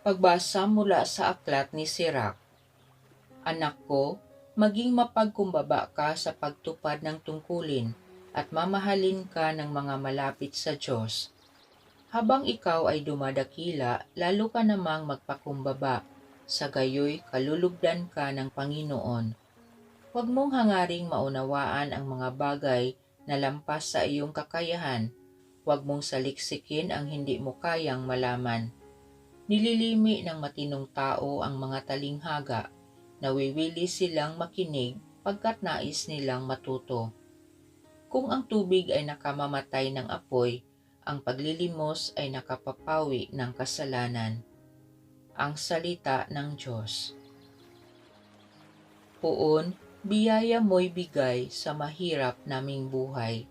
Pagbasa mula sa aklat ni Sirach. Anak ko, maging mapagkumbaba ka sa pagtupad ng tungkulin at mamahalin ka ng mga malapit sa Diyos. Habang ikaw ay dumadakila, lalo ka namang magpakumbaba, sa gayoy kalulugdan ka ng Panginoon. Huwag mong hangaring maunawaan ang mga bagay na lampas sa iyong kakayahan. Huwag mong saliksikin ang hindi mo kayang malaman. Nililimi ng matinong tao ang mga talinghaga, nawiwili silang makinig pagkat nais nilang matuto. Kung ang tubig ay nakamamatay ng apoy, ang paglilimos ay nakapapawi ng kasalanan. Ang salita ng Diyos. Poon, biyaya mo'y bigay sa mahirap naming buhay.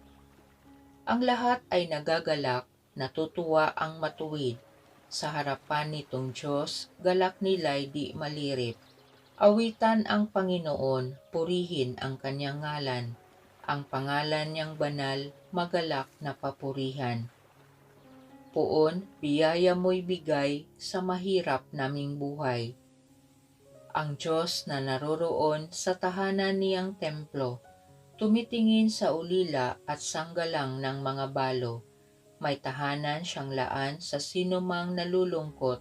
Ang lahat ay nagagalak, natutuwa ang matuwid. Sa harapan nitong Diyos, galak nila'y di malirip. Awitan ang Panginoon, purihin ang kanyang ngalan. Ang pangalan niyang banal, magalak na papurihan. Poon, biyaya mo'y bigay sa mahirap naming buhay. Ang Diyos na naroroon sa tahanan niyang templo, tumitingin sa ulila at sanggalang ng mga balo. May tahanan siyang laan sa sinumang nalulungkot.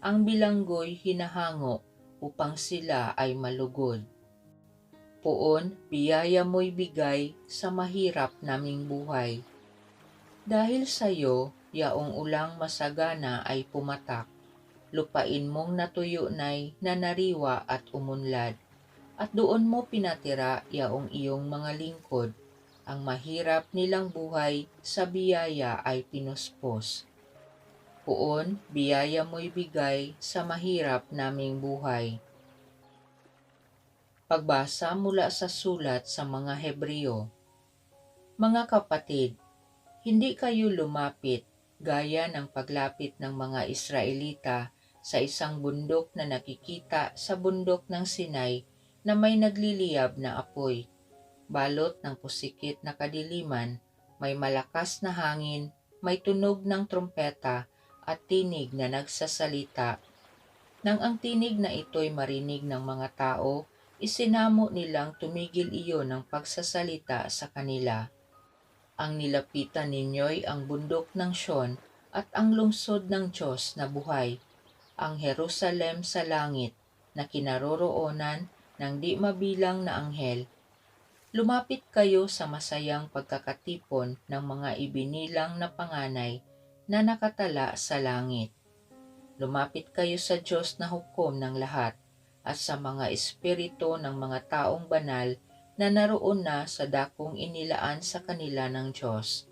Ang bilanggo'y hinahango upang sila ay malugod. Poon, biyaya mo'y bigay sa mahirap naming buhay. Dahil sa iyo, yaong ulang masagana ay pumatak. Lupain mong natuyo na'y nanariwa at umunlad. At doon mo pinatira yaong iyong mga lingkod. Ang mahirap nilang buhay sa biyaya ay pinuspos. Poon, biyaya mo'y bigay sa mahirap naming buhay. Pagbasa mula sa sulat sa mga Hebreo. Mga kapatid, hindi kayo lumapit gaya ng paglapit ng mga Israelita sa isang bundok na nakikita sa bundok ng Sinai na may nagliliyab na apoy. Balot ng pusikit na kadiliman, may malakas na hangin, may tunog ng trompeta at tinig na nagsasalita. Nang ang tinig na ito'y marinig ng mga tao, isinamo nilang tumigil iyon ng pagsasalita sa kanila. Ang nilapitan ninyo'y ang bundok ng Sion at ang lungsod ng Diyos na buhay, ang Jerusalem sa langit na kinaroroonan ng di mabilang na anghel. Lumapit kayo sa masayang pagkakatipon ng mga ibinilang na panganay na nakatala sa langit. Lumapit kayo sa Diyos na hukom ng lahat at sa mga espiritu ng mga taong banal na naroon na sa dakong inilaan sa kanila ng Diyos.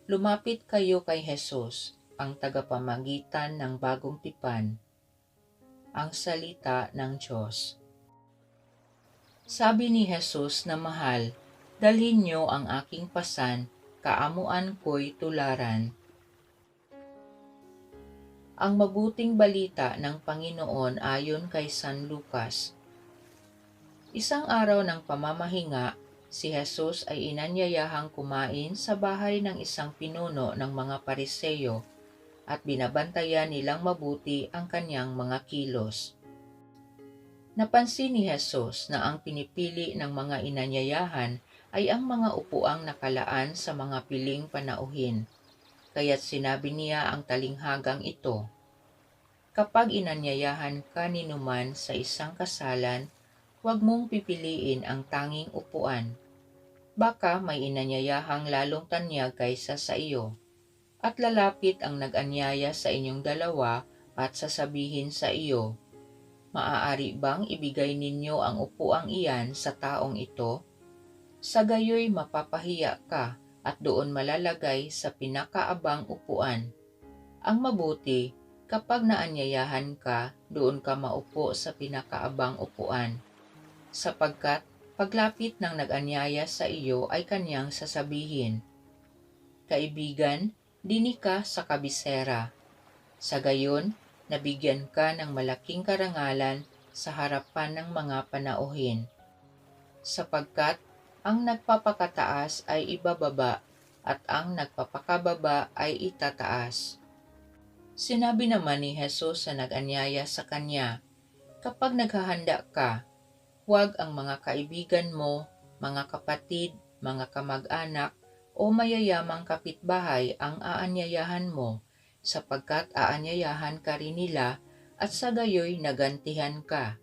Lumapit kayo kay Jesus, ang tagapamagitan ng bagong tipan. Ang salita ng Diyos. Sabi ni Jesus na mahal, dalhin niyo ang aking pasan, kaamuan ko'y tularan. Ang mabuting balita ng Panginoon ayon kay San Lucas. Isang araw ng pamamahinga, si Jesus ay inanyayahang kumain sa bahay ng isang pinuno ng mga Pariseyo at binabantayan nilang mabuti ang kanyang mga kilos. Napansin ni Jesus na ang pinipili ng mga inanyayahan ay ang mga upuang nakalaan sa mga piling panauhin, kaya't sinabi niya ang talinghagang ito, "Kapag inanyayahan ka ni numan sa isang kasalan, huwag mong pipiliin ang tanging upuan. Baka may inanyayahang lalong tanyag kaysa sa iyo, at lalapit ang nag-anyaya sa inyong dalawa at sasabihin sa iyo, maaari bang ibigay ninyo ang upuang iyan sa taong ito? Sa gayoy mapapahiya ka at doon malalagay sa pinakaabang upuan. Ang mabuti, kapag naanyayahan ka, doon ka maupo sa pinakaabang upuan. Sapagkat paglapit ng nag-anyaya sa iyo ay kanyang sasabihin, kaibigan, dini ka sa kabisera. Sa gayon, nabigyan ka ng malaking karangalan sa harapan ng mga panauhin. Sapagkat ang nagpapakataas ay ibababa at ang nagpapakababa ay itataas. Sinabi naman ni Jesus sa nag-anyaya sa kanya, "Kapag naghahanda ka, huwag ang mga kaibigan mo, mga kapatid, mga kamag-anak, o mayayamang kapitbahay ang aanyayahan mo, sapagkat aanyayahan ka rin nila at sa gayoy nagantihan ka.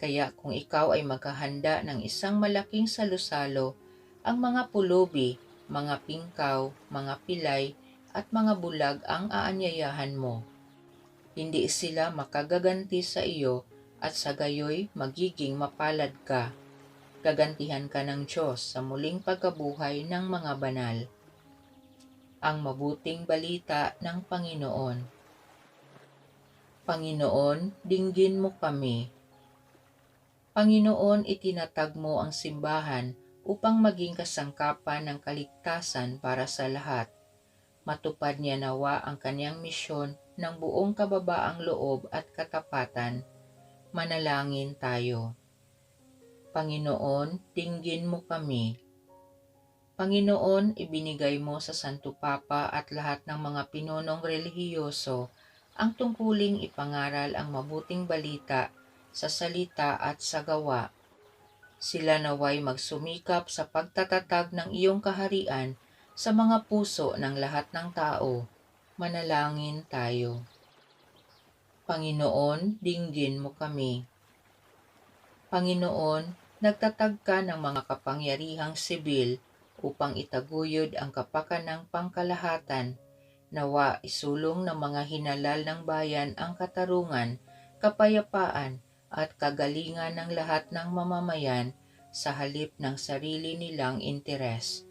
Kaya kung ikaw ay maghahanda ng isang malaking salusalo, ang mga pulubi, mga pingkaw, mga pilay, at mga bulag ang aanyayahan mo. Hindi sila makagaganti sa iyo at sa gayoy magiging mapalad ka. Gagantihan ka ng Diyos sa muling pagkabuhay ng mga banal." Ang mabuting balita ng Panginoon. Panginoon, dinggin mo kami. Panginoon, itinatag mo ang simbahan upang maging kasangkapan ng kaligtasan para sa lahat. Matupad niya nawa ang kanyang misyon ng buong kababaang loob at katapatan. Manalangin tayo. Panginoon, dinggin mo kami. Panginoon, ibinigay mo sa Santo Papa at lahat ng mga pinunong relihiyoso ang tungkuling ipangaral ang mabuting balita sa salita at sa gawa. Sila naway magsumikap sa pagtatatag ng iyong kaharian sa mga puso ng lahat ng tao. Manalangin tayo. Panginoon, dinggin mo kami. Panginoon, nagtatag ka ng mga kapangyarihang sibil upang itaguyod ang kapakanang pangkalahatan. Nawa isulong ng mga hinalal ng bayan ang katarungan, kapayapaan at kagalingan ng lahat ng mamamayan sa halip ng sarili nilang interes.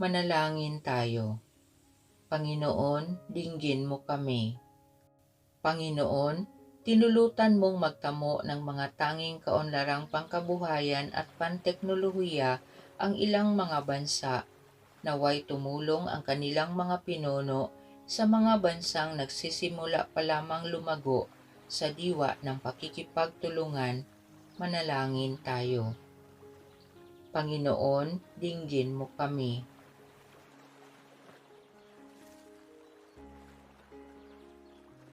Manalangin tayo. Panginoon, dinggin mo kami. Panginoon, tinulutan mong magtamo ng mga tanging kaunlarang pangkabuhayan at panteknolohiya ang ilang mga bansa. Naway tumulong ang kanilang mga pinuno sa mga bansang nagsisimula pa lamang lumago sa diwa ng pakikipagtulungan. Manalangin tayo. Panginoon, dinggin mo kami.